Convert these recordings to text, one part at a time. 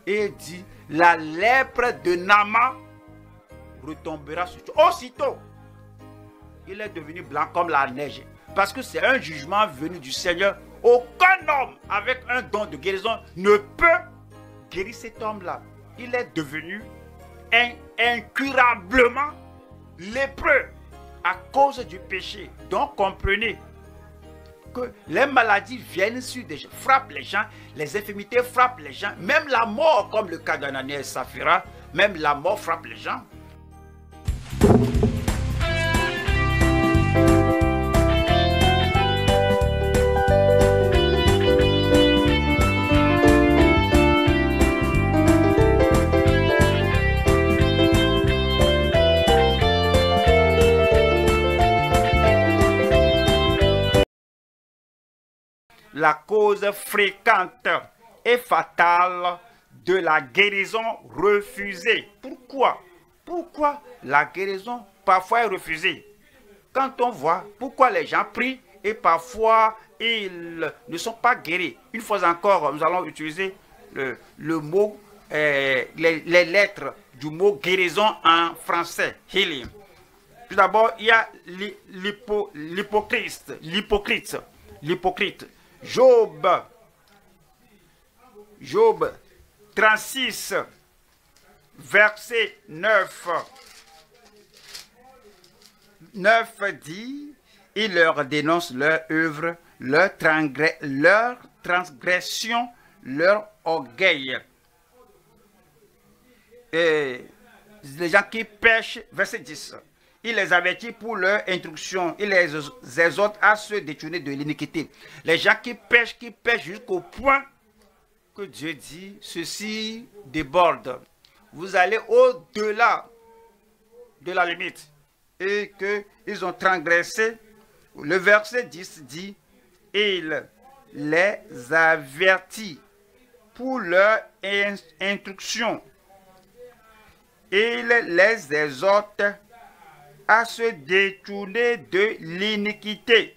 Et il dit, la lèpre de Naaman retombera sur toi. Aussitôt, il est devenu blanc comme la neige. Parce que c'est un jugement venu du Seigneur. Aucun homme avec un don de guérison ne peut guérir cet homme-là. Il est devenu incurablement lépreux à cause du péché. Donc comprenez que les maladies viennent sur des gens, frappent les gens, les infirmités frappent les gens, même la mort, comme le cas d'Ananias et Saphira, même la mort frappe les gens. La cause fréquente et fatale de la guérison refusée. Pourquoi? Pourquoi la guérison parfois est refusée? Quand on voit pourquoi les gens prient et parfois ils ne sont pas guéris. Une fois encore, nous allons utiliser le mot, les lettres du mot guérison en français, healing. Tout d'abord, il y a l'hypocrite. Job 36, verset 9 dit, il leur dénonce leur œuvre, leur transgression, leur orgueil. Et les gens qui pêchent, verset 10, il les avertit pour leur instruction, il les exhorte à se détourner de l'iniquité. Les gens qui pêchent jusqu'au point que Dieu dit, ceci déborde. Vous allez au-delà de la limite. Et qu'ils ont transgressé. Le verset 10 dit, il les avertit pour leur instruction. Il les exhorte à se détourner de l'iniquité.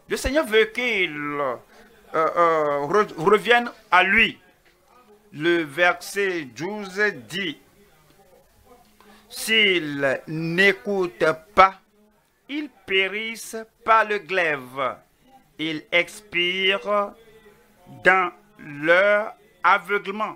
Le Seigneur veut qu'il revienne à lui. Le verset 12 dit, s'ils n'écoutent pas, ils périssent par le glaive. Ils expirent dans leur aveuglement.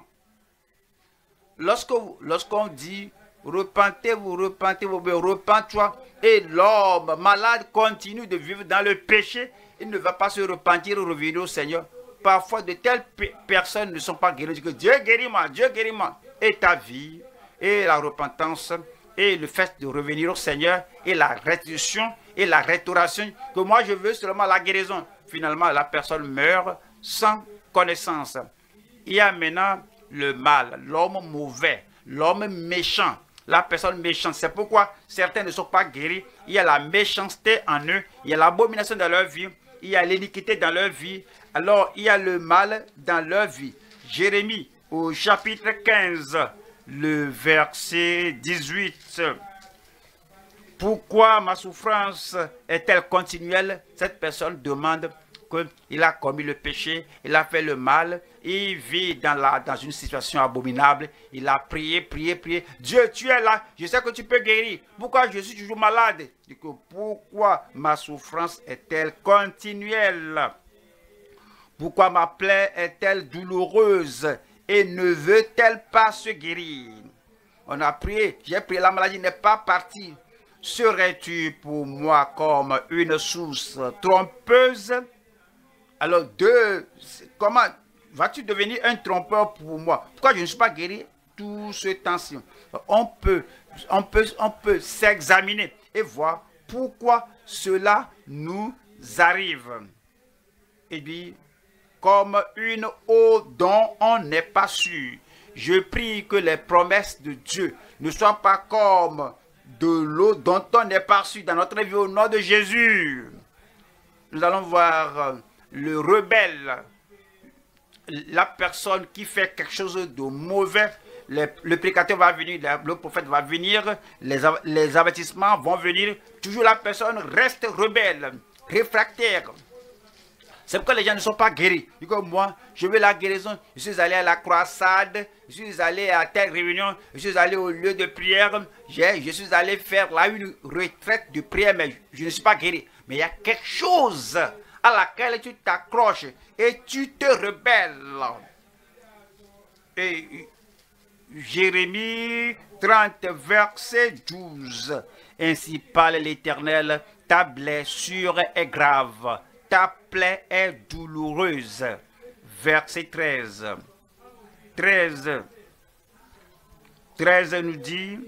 Lorsqu'on dit, repentez-vous, repens-toi, et l'homme malade continue de vivre dans le péché, il ne va pas se repentir et revenir au Seigneur. Parfois, de telles personnes ne sont pas guéries. Dieu guéris-moi, Dieu guéris-moi. Et ta vie, et la repentance, et le fait de revenir au Seigneur, et la restitution, et la restauration, que moi je veux seulement la guérison. Finalement, la personne meurt sans connaissance. Il y a maintenant le mal, l'homme mauvais, l'homme méchant, la personne méchante. C'est pourquoi certains ne sont pas guéris. Il y a la méchanceté en eux, il y a l'abomination dans leur vie, il y a l'iniquité dans leur vie. Alors, il y a le mal dans leur vie. Jérémie, au chapitre 15, le verset 18. Pourquoi ma souffrance est-elle continuelle? Cette personne demande qu'il a commis le péché, il a fait le mal, il vit dans une situation abominable, il a prié. Dieu, tu es là, je sais que tu peux guérir. Pourquoi je suis toujours malade? Pourquoi ma souffrance est-elle continuelle? Pourquoi ma plaie est-elle douloureuse et ne veut-elle pas se guérir? On a prié, j'ai prié, la maladie n'est pas partie. Serais-tu pour moi comme une source trompeuse? Alors, comment vas-tu devenir un trompeur pour moi? Pourquoi je ne suis pas guéri tout ce temps-ci? On peut s'examiner et voir pourquoi cela nous arrive. Et puis, comme une eau dont on n'est pas sûr, je prie que les promesses de Dieu ne soient pas comme de l'eau dont on n'est pas sûr dans notre vie au nom de Jésus. Nous allons voir le rebelle, la personne qui fait quelque chose de mauvais. Le prédicateur va venir, le prophète va venir, les avertissements vont venir. Toujours la personne reste rebelle, réfractaire. C'est pourquoi les gens ne sont pas guéris. Du coup, moi, je veux la guérison. Je suis allé à la croisade, je suis allé à telle réunion, je suis allé au lieu de prière, je suis allé faire là une retraite de prière, mais je ne suis pas guéri. Mais il y a quelque chose à laquelle tu t'accroches et tu te rebelles. Et Jérémie 30, verset 12. Ainsi parle l'Éternel, ta blessure est grave, ta plaie est douloureuse. Verset 13. 13 nous dit,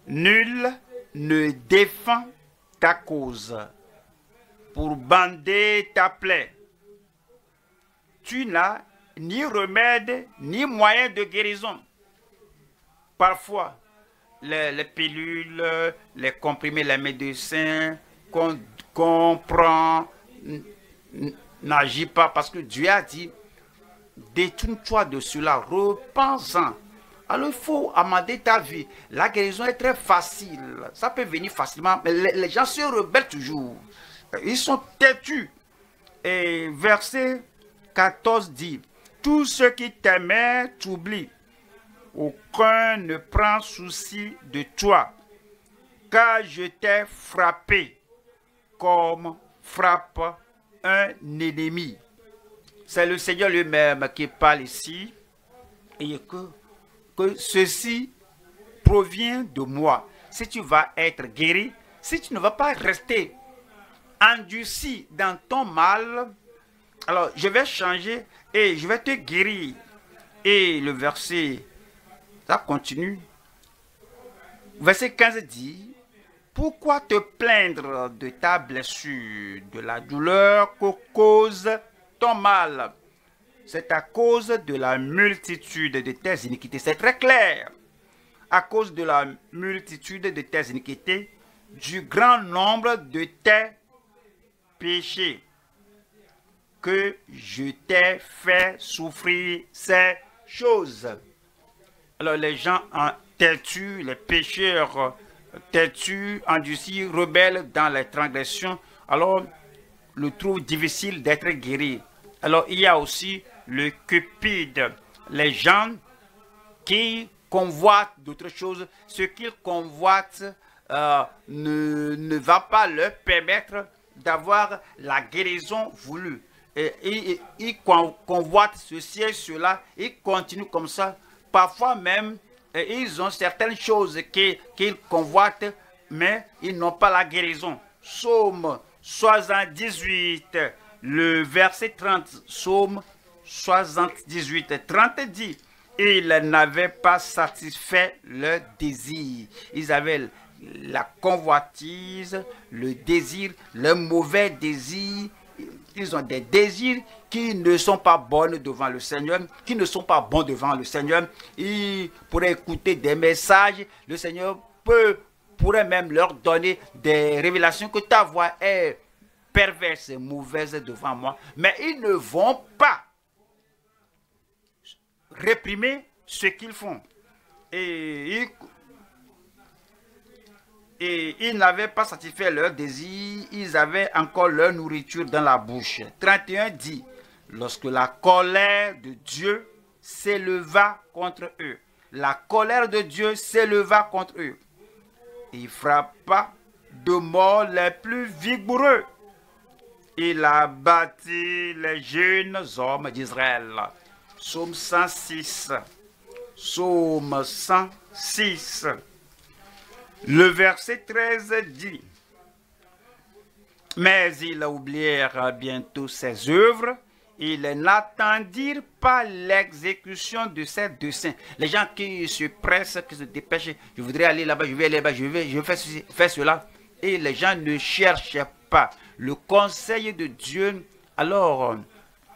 nul ne défend ta cause pour bander ta plaie. Tu n'as ni remède, ni moyen de guérison. Parfois, les pilules, les comprimés, les médecins qu'on prend n'agit pas parce que Dieu a dit, détourne-toi de cela, repens-en. Alors il faut amender ta vie. La guérison est très facile. Ça peut venir facilement, mais les gens se rebellent toujours. Ils sont têtus. Et verset 14 dit, tous ceux qui t'aimaient t'oublient. Aucun ne prend souci de toi, car je t'ai frappé comme frappe un ennemi. C'est le Seigneur lui-même qui parle ici, et que ceci provient de moi. Si tu vas être guéri, si tu ne vas pas rester endurci dans ton mal, alors je vais changer et je vais te guérir. Et le verset, ça continue. Verset 15 dit, pourquoi te plaindre de ta blessure, de la douleur que cause ton mal? C'est à cause de la multitude de tes iniquités. C'est très clair. À cause de la multitude de tes iniquités, du grand nombre de tes péchés, que je t'ai fait souffrir ces choses. Alors les gens têtus, les pécheurs têtus, endurcis, rebelles dans les transgressions, alors le trouvent difficile d'être guéri. Alors il y a aussi le cupide, les gens qui convoitent d'autres choses. Ce qu'ils convoitent ne va pas leur permettre d'avoir la guérison voulue. Et ils convoitent ceci et cela, ils continuent comme ça. Parfois même, ils ont certaines choses qu'ils convoitent, mais ils n'ont pas la guérison. Psaume 78, le verset 30, Psaume 78, 30 dit, ils n'avaient pas satisfait leur désir. Ils avaient la convoitise, le désir, le mauvais désir. Ils ont des désirs qui ne sont pas bons devant le Seigneur, qui ne sont pas bons devant le Seigneur. Ils pourraient écouter des messages. Le Seigneur pourrait même leur donner des révélations que ta voix est perverse et mauvaise devant moi. Mais ils ne vont pas réprimer ce qu'ils font. Et ils n'avaient pas satisfait leur désir, ils avaient encore leur nourriture dans la bouche. 31 dit, lorsque la colère de Dieu s'éleva contre eux, la colère de Dieu s'éleva contre eux, il frappa de mort les plus vigoureux. Il a bâti les jeunes hommes d'Israël. Psaume 106. Psaume 106. Le verset 13 dit, mais ils oublièrent bientôt ses œuvres, ils n'attendirent pas l'exécution de ses desseins. Les gens qui se pressent, qui se dépêchent, je voudrais aller là-bas, je vais aller là-bas, je vais faire ceci, faire cela. Et les gens ne cherchent pas le conseil de Dieu. Alors,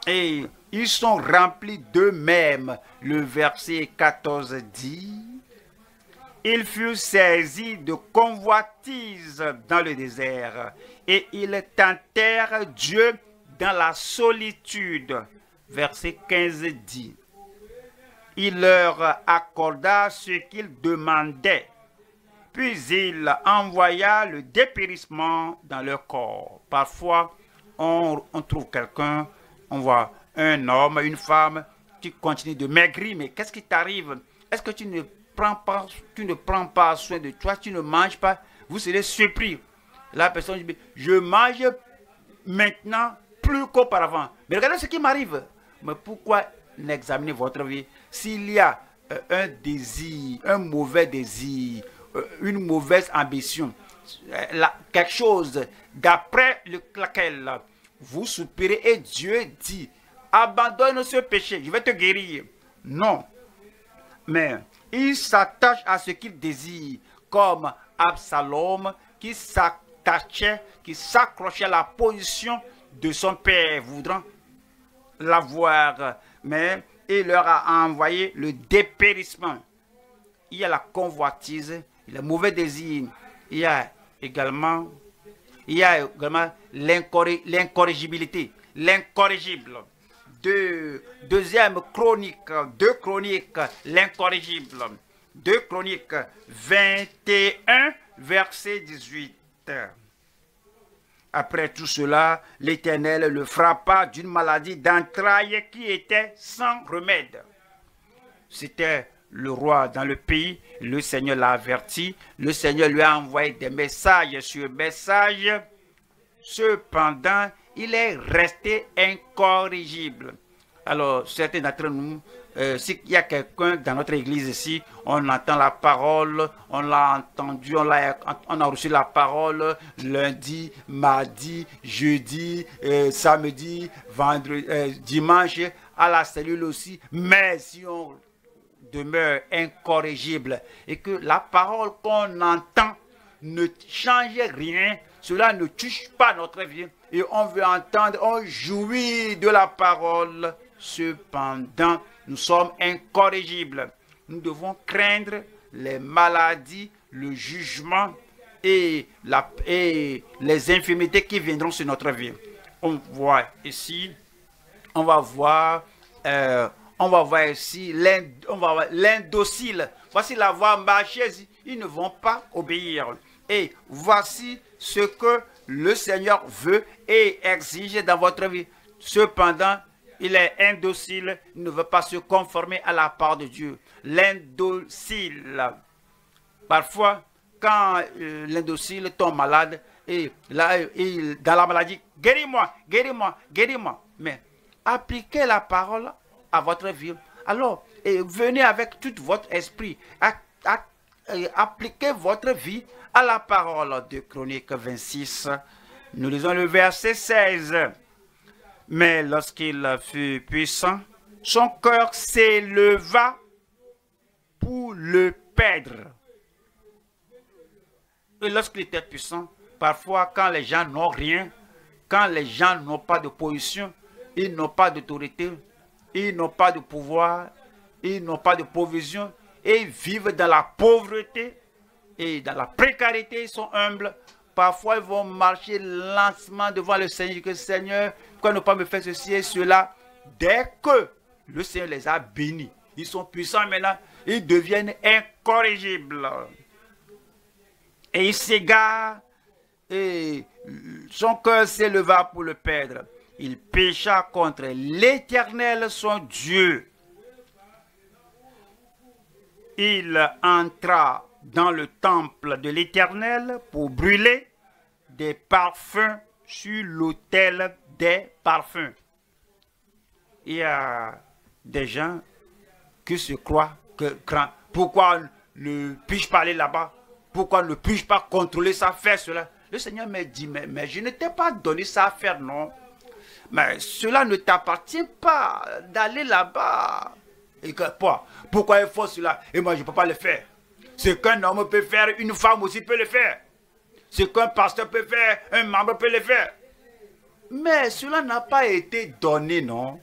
et ils sont remplis d'eux-mêmes. Le verset 14 dit, ils furent saisis de convoitise dans le désert et ils tentèrent Dieu dans la solitude. Verset 15 dit, il leur accorda ce qu'ils demandaient, puis il envoya le dépérissement dans leur corps. Parfois, on trouve quelqu'un, on voit un homme, une femme qui continue de maigrir, mais qu'est-ce qui t'arrive? Est-ce que tu ne prends pas soin de toi, tu ne manges pas? Vous serez surpris. La personne dit, je mange maintenant plus qu'auparavant. Mais regardez ce qui m'arrive. Mais pourquoi n'examiner votre vie? S'il y a un désir, un mauvais désir, une mauvaise ambition, quelque chose d'après lequel vous soupirez et Dieu dit, abandonne ce péché, je vais te guérir. Non. Mais il s'attache à ce qu'il désire, comme Absalom qui s'attachait, qui s'accrochait à la position de son père, voudrant l'avoir. Mais il leur a envoyé le dépérissement. Il y a la convoitise, le mauvais désir. Il y a également l'incorrigibilité, l'incorrigible. Deuxième chronique, 2 Chroniques, l'incorrigible. 2 Chroniques 21, verset 18. Après tout cela, l'Éternel le frappa d'une maladie d'entrailles qui était sans remède. C'était le roi dans le pays, le Seigneur l'a averti, le Seigneur lui a envoyé des messages sur messages. Cependant, il est resté incorrigible. Alors, certains d'entre nous, s'il y a quelqu'un dans notre église ici, on entend la parole, on l'a entendu, on a reçu la parole lundi, mardi, jeudi, samedi, vendredi, dimanche, à la cellule aussi. Mais si on demeure incorrigible et que la parole qu'on entend ne change rien, cela ne touche pas notre vie et on veut entendre, on jouit de la parole. Cependant, nous sommes incorrigibles. Nous devons craindre les maladies, le jugement et les infirmités qui viendront sur notre vie. On voit ici, on va voir ici l'indocile. Voici la voie marcheuse, ils ne vont pas obéir. Et voici ce que le Seigneur veut et exige dans votre vie. Cependant, il est indocile, il ne veut pas se conformer à la part de Dieu. L'indocile. Parfois, quand l'indocile tombe malade, et là, dans la maladie, guéris-moi, guéris-moi, guéris-moi. Mais appliquez la parole à votre vie. Alors, venez avec tout votre esprit. Appliquez votre vie à la parole de Chroniques 26. Nous lisons le verset 16. Mais lorsqu'il fut puissant, son cœur s'éleva pour le perdre. Et lorsqu'il était puissant, parfois quand les gens n'ont rien, quand les gens n'ont pas de position, ils n'ont pas d'autorité, ils n'ont pas de pouvoir, ils n'ont pas de provision, et ils vivent dans la pauvreté et dans la précarité, ils sont humbles. Parfois, ils vont marcher lentement devant le Seigneur, que Seigneur, pourquoi ne pas me faire ceci et cela? Dès que le Seigneur les a bénis, ils sont puissants maintenant, ils deviennent incorrigibles. Et il s'égare, et son cœur s'éleva pour le perdre. Il pécha contre l'Éternel, son Dieu. Il entra dans le temple de l'Éternel pour brûler des parfums sur l'autel des parfums. Il y a des gens qui se croient que pourquoi ne puis-je pas aller là-bas? Pourquoi ne puis-je pas contrôler ça, faire cela? Le Seigneur me dit, mais je ne t'ai pas donné ça à faire, non. Mais cela ne t'appartient pas d'aller là-bas. Et que, pourquoi il faut cela? Et moi, je ne peux pas le faire. Ce qu'un homme peut faire, une femme aussi peut le faire. Ce qu'un pasteur peut faire, un membre peut le faire. Mais cela n'a pas été donné, non?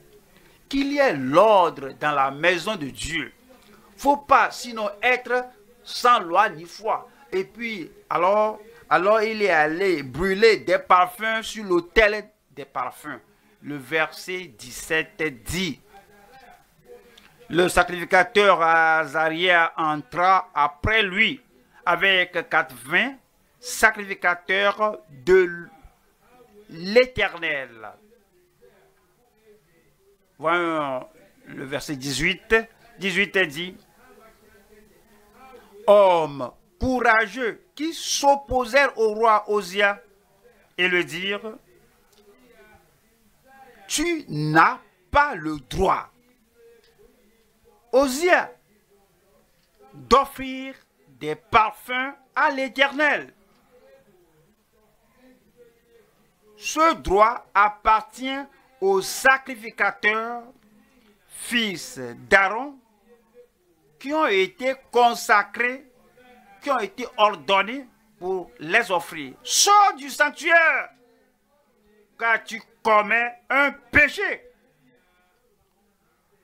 Qu'il y ait l'ordre dans la maison de Dieu. Il ne faut pas, sinon, être sans loi ni foi. Et puis, alors il est allé brûler des parfums sur l'autel des parfums. Le verset 17 dit, le sacrificateur Azaria entra après lui avec 80 sacrificateurs l'Éternel. Voyons le verset 18. 18 dit, hommes courageux qui s'opposèrent au roi Osia et le dirent, tu n'as pas le droit, Osia, d'offrir des parfums à l'Éternel. Ce droit appartient aux sacrificateurs, fils d'Aaron, qui ont été consacrés, qui ont été ordonnés pour les offrir. Sors du sanctuaire, car tu commets un péché.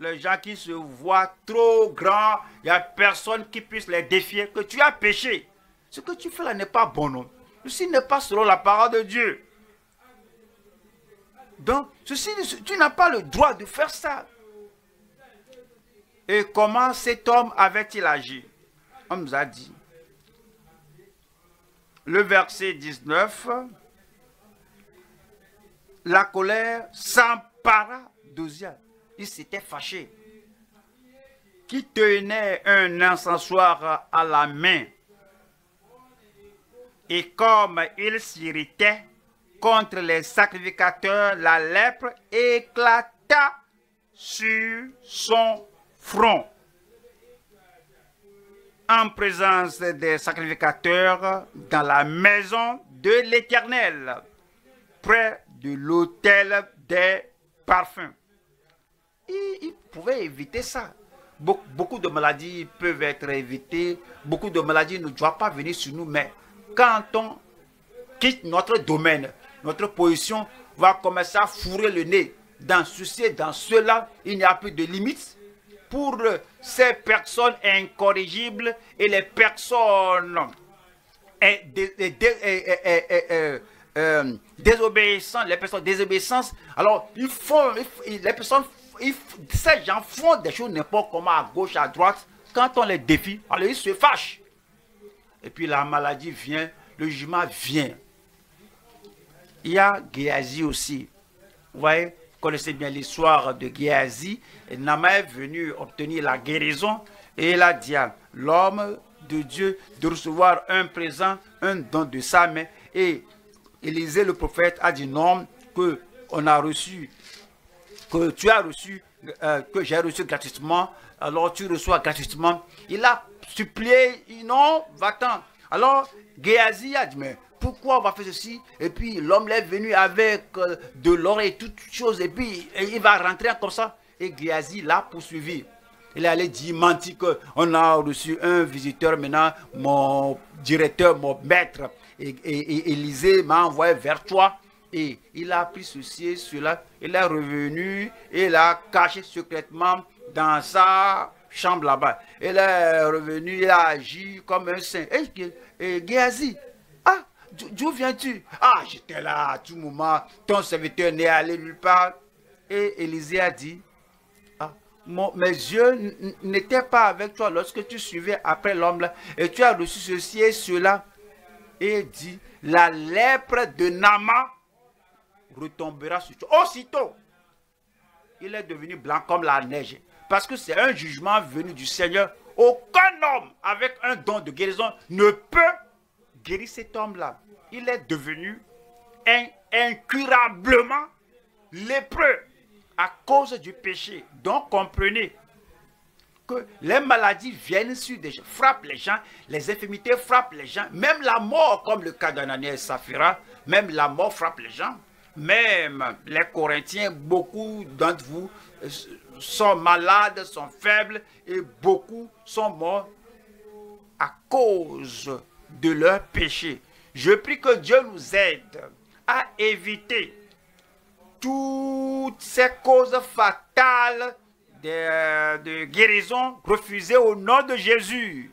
Les gens qui se voient trop grands, il n'y a personne qui puisse les défier, que tu as péché. Ce que tu fais là n'est pas bon, non. Ceci n'est pas selon la parole de Dieu. Donc, tu n'as pas le droit de faire ça. Et comment cet homme avait-il agi? On nous a dit. Le verset 19. La colère s'empara d'Osia. Il s'était fâché. Qui tenait un encensoir à la main. Et comme il s'irritait contre les sacrificateurs, la lèpre éclata sur son front. En présence des sacrificateurs dans la maison de l'Éternel, près de l'autel des parfums. Il pouvait éviter ça. Beaucoup de maladies peuvent être évitées. Beaucoup de maladies ne doivent pas venir sur nous. Mais quand on quitte notre domaine, notre position va commencer à fourrer le nez dans ceci et dans cela. Il n'y a plus de limites pour ces personnes incorrigibles et les personnes désobéissantes. Les personnes désobéissantes. Alors, ces gens font des choses n'importe comment à gauche, à droite. Quand on les défie, alors ils se fâchent. Et puis la maladie vient, le jugement vient. Il y a Géasi aussi. Vous voyez, vous connaissez bien l'histoire de Géasi. Naaman est venu obtenir la guérison et il a dit à l'homme de Dieu de recevoir un présent, un don de sa main. Et Élisée le prophète a dit non, que on a reçu, que tu as reçu, que j'ai reçu gratuitement, alors tu reçois gratuitement. Il a supplié, non, va-t'en. Alors Géasi a dit, mais pourquoi on va faire ceci? Et puis l'homme est venu avec de l'or et toutes choses, et puis il va rentrer comme ça. Et Géasi l'a poursuivi. Il est allé dire, menti, qu'on a reçu un visiteur maintenant, mon directeur, mon maître, et Élisée m'a envoyé vers toi. Et il a pris ceci et cela, il est revenu, et il a caché secrètement dans sa chambre là-bas. Il est revenu, il a agi comme un saint. Et Géasi, ah, d'où viens-tu? Ah, j'étais là à tout moment, ton serviteur n'est allé nulle part. Et Élisée a dit, ah, mes yeux n'étaient pas avec toi lorsque tu suivais après l'homme là, et tu as reçu ceci et cela. Et il dit, la lèpre de Naaman retombera sur toi. Aussitôt, il est devenu blanc comme la neige. Parce que c'est un jugement venu du Seigneur. Aucun homme avec un don de guérison ne peut guérir cet homme-là. Il est devenu incurablement lépreux à cause du péché. Donc comprenez que les maladies viennent sur des gens, frappent les gens, les infirmités frappent les gens, même la mort, comme le cas d'Ananias et Saphira, même la mort frappe les gens. Même les Corinthiens, beaucoup d'entre vous sont malades, sont faibles et beaucoup sont morts à cause de leur péché. Je prie que Dieu nous aide à éviter toutes ces causes fatales de guérison refusées au nom de Jésus.